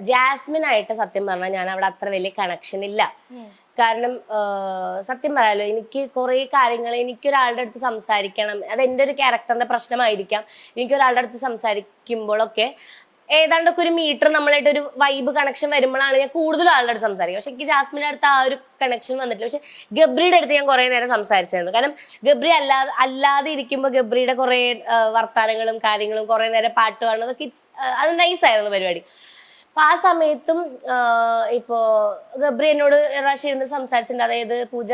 Jasmine ആയിട്ട് സത്യം പറഞ്ഞാൽ ഞാൻ അവിടെ അത്ര വലിയ കണക്ഷൻ ഇല്ല. കാരണം സത്യം പറയാലോ, എനിക്ക് കുറെ കാര്യങ്ങൾ എനിക്കൊരാളുടെ അടുത്ത് സംസാരിക്കണം, അത് എൻ്റെ ഒരു ക്യാരക്ടറിന്റെ പ്രശ്നമായിരിക്കാം. എനിക്കൊരാളുടെ അടുത്ത് സംസാരിക്കുമ്പോഴൊക്കെ ഏതാണ്ടൊക്കെ ഒരു മീറ്റർ നമ്മളായിട്ട് ഒരു വൈബ് കണക്ഷൻ വരുമ്പോഴാണ് ഞാൻ കൂടുതലും ആളുടെ അടുത്ത് സംസാരിക്കുക. പക്ഷെ എനിക്ക് ജാസ്മിൻ്റെ അടുത്ത് ആ ഒരു കണക്ഷൻ വന്നിട്ടില്ല. പക്ഷെ ഗബ്രിയുടെ അടുത്ത് ഞാൻ കുറെ നേരം സംസാരിച്ചായിരുന്നു. കാരണം ഗബ്രി അല്ലാതെ ഇരിക്കുമ്പോൾ ഗബ്രിയുടെ കുറെ വർത്താനങ്ങളും കാര്യങ്ങളും കുറെ നേരം പാട്ട് പാടുന്നത് അതൊക്കെ അത് നൈസായിരുന്നു പരിപാടി. അപ്പൊ ആ സമയത്തും ഇപ്പോ ഗബ്രി എന്നോട് പ്രാവശ്യം ഇരുന്ന് സംസാരിച്ചിട്ടുണ്ട്. അതായത് പൂജ,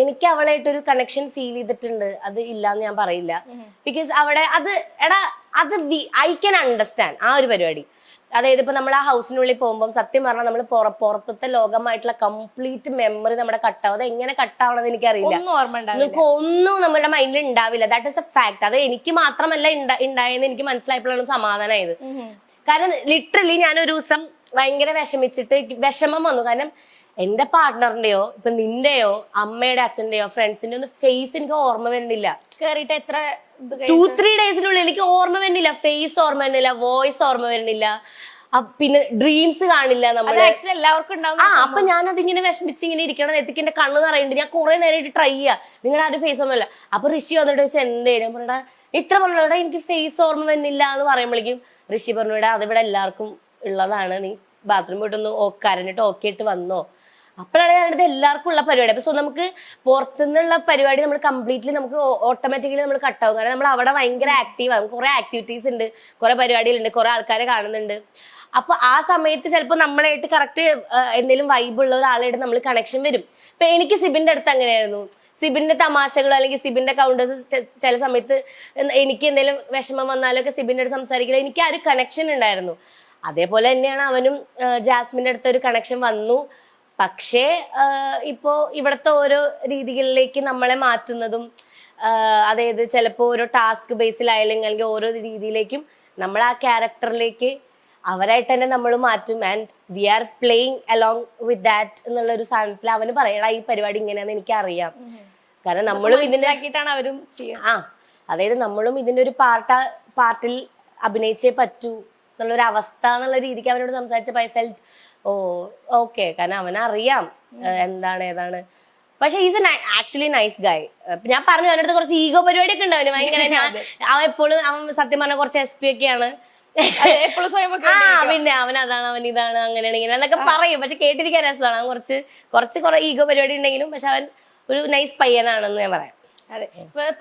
എനിക്ക് അവളായിട്ടൊരു കണക്ഷൻ ഫീൽ ചെയ്തിട്ടുണ്ട്, അത് ഇല്ലാന്ന് ഞാൻ പറയില്ല. ബിക്കോസ് അവിടെ അത് അത് ഐ ക്യാൻ അണ്ടർസ്റ്റാൻഡ് ആ ഒരു പരിപാടി. അതായത് ഇപ്പൊ നമ്മൾ ആ ഹൗസിനുള്ളിൽ പോകുമ്പോൾ സത്യം പറഞ്ഞാൽ നമ്മൾ പുറത്തത്തെ ലോകമായിട്ടുള്ള കംപ്ലീറ്റ് മെമ്മറി നമ്മുടെ കട്ടാവും. അത് എങ്ങനെ കട്ടാവണമെന്ന് എനിക്കറിയില്ല. നിങ്ങൾക്ക് ഒന്നും നമ്മുടെ മൈൻഡിൽ ഉണ്ടാവില്ല. That is A fact. അത് എനിക്ക് മാത്രമല്ല ഉണ്ടായെന്ന് എനിക്ക് മനസ്സിലായപ്പോഴാണ് സമാധാനമായത്. കാരണം ലിറ്ററലി ഞാൻ ഒരു ദിവസം ഭയങ്കര വിഷമിച്ചിട്ട് വിഷമം വന്നു. കാരണം എന്റെ പാർട്ട്ണറിന്റെയോ ഇപ്പൊ നിന്റെയോ അമ്മയുടെ അച്ഛന്റെയോ ഫ്രണ്ട്സിന്റെ ഒന്നും ഫേസ് എനിക്ക് ഓർമ്മ വരുന്നില്ല. കേറിട്ട് എത്ര 2-3 ഡേയ്സിനുള്ളിൽ എനിക്ക് ഓർമ്മ വരുന്നില്ല. ഫേസ് ഓർമ്മ വരുന്നില്ല, വോയിസ് ഓർമ്മ വരുന്നില്ല, പിന്നെ ഡ്രീംസ് കാണില്ല നമ്മള്. എല്ലാവർക്കും ഉണ്ടാവും. അപ്പൊ ഞാൻ അതിങ്ങനെ വിഷമിച്ച് ഇങ്ങനെ ഇരിക്കണ നേരത്തേക്ക് എന്റെ കണ്ണ് നിറയുന്നുണ്ട്. ഞാൻ കുറെ നേരമായിട്ട് ട്രൈ ചെയ്യാ, നിങ്ങളുടെ ആരും ഫേസ് ഓർമ്മയില്ല. അപ്പൊ ഋഷി വന്നിട്ട് ചോദിച്ചാൽ എന്തേലും പറഞ്ഞാ ഇത്ര പറഞ്ഞോടാ എനിക്ക് ഫേസ് ഓർമ്മ വരുന്നില്ല എന്ന് പറയുമ്പോഴേക്കും ഋഷി പറഞ്ഞോടാ അതിവിടെ എല്ലാവർക്കും ഉള്ളതാണ്, നീ ബാത്റൂം പോയിട്ടൊന്ന് കരഞ്ഞിട്ട് ഓക്കെയിട്ട് വന്നോ. അപ്പോഴാണ് ഞാനിത് എല്ലാവർക്കും ഉള്ള പരിപാടി. അപ്പൊ സോ നമുക്ക് പുറത്തുനിന്നുള്ള പരിപാടി നമ്മൾ കംപ്ലീറ്റ്ലി നമുക്ക് ഓട്ടോമാറ്റിക്കലി നമ്മൾ കട്ടാവും. കാരണം നമ്മൾ അവിടെ ഭയങ്കര ആക്റ്റീവാകും. കുറെ ആക്ടിവിറ്റീസ് ഉണ്ട്, കുറെ പരിപാടികളുണ്ട്, കുറെ ആൾക്കാരെ കാണുന്നുണ്ട്. അപ്പൊ ആ സമയത്ത് ചിലപ്പോൾ നമ്മളായിട്ട് കറക്റ്റ് എന്തെങ്കിലും വൈബുള്ള ഒരാളായിട്ട് നമ്മൾ കണക്ഷൻ വരും. ഇപ്പൊ എനിക്ക് സിബിന്റെ അടുത്ത് അങ്ങനെയായിരുന്നു. സിബിന്റെ തമാശകളോ അല്ലെങ്കിൽ സിബിന്റെ കൗണ്ടേഴ്സ് ചില സമയത്ത് എനിക്ക് എന്തെങ്കിലും വിഷമം വന്നാലൊക്കെ സിബിന്റെ അടുത്ത് സംസാരിക്കില്ല. എനിക്ക് ആ ഒരു കണക്ഷൻ ഉണ്ടായിരുന്നു. അതേപോലെ തന്നെയാണ് അവനും ജാസ്മിന്റെ അടുത്ത് ഒരു കണക്ഷൻ വന്നു. പക്ഷേ ഇപ്പോ ഇവിടുത്തെ ഓരോ രീതികളിലേക്ക് നമ്മളെ മാറ്റുന്നതും, അതായത് ചിലപ്പോൾ ഓരോ ടാസ്ക് ബേസിലായാലും അല്ലെങ്കിൽ ഓരോ രീതിയിലേക്കും നമ്മൾ ആ ക്യാരക്ടറിലേക്ക് അവരായിട്ട് തന്നെ നമ്മൾ മാറ്റും. And we are playing along with that എന്നുള്ള ഒരു സാധനത്തിൽ അവന് പറയണ ഈ പരിപാടി ഇങ്ങനെയാന്ന് എനിക്ക് അറിയാം. കാരണം നമ്മളും ഇതിന്റെ അവരും അതായത് നമ്മളും ഇതിന്റെ ഒരു പാർട്ടിൽ അഭിനയിച്ചേ പറ്റൂ എന്നുള്ളൊരു അവസ്ഥ എന്നുള്ള രീതിക്ക് അവനോട് സംസാരിച്ചപ്പോ ഐ ഫെൽറ്റ് ഓക്കെ. കാരണം അവനറിയാം എന്താണ് ഏതാണ്. പക്ഷെ ഈസ് ആക്ച്വലി നൈസ് ഗായ്. ഞാൻ പറഞ്ഞു അവനടുത്ത് കുറച്ച് ഈഗോ പരിപാടിയൊക്കെ ഉണ്ട് അവന് ഭയങ്കര. അവൻ എപ്പോഴും അവൻ സത്യം പറഞ്ഞ കുറച്ച് SP ഒക്കെയാണ്. പിന്നെ അവൻ അതാണ് അവൻ ഇതാണ് അങ്ങനെയാണ് ഇങ്ങനെ എന്നൊക്കെ പറയും. പക്ഷെ കേട്ടിരിക്കാൻ രസമാണ്. അവൻ കുറെ ഈഗോ പരിപാടി ഉണ്ടെങ്കിലും പക്ഷെ അവൻ ഒരു നൈസ് പയ്യനാണെന്ന് ഞാൻ പറയാം. അതെ,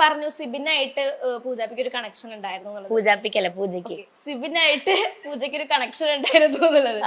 പറഞ്ഞു സിബിനായിട്ട് പൂജാപ്പിക്ക് ഒരു കണക്ഷൻ ഉണ്ടായിരുന്നു. പൂജാപ്പിക്കല്ല, പൂജയ്ക്ക്. സിബിനായിട്ട് പൂജയ്ക്ക് ഒരു കണക്ഷൻ ഉണ്ടായിരുന്നു എന്നുള്ളത്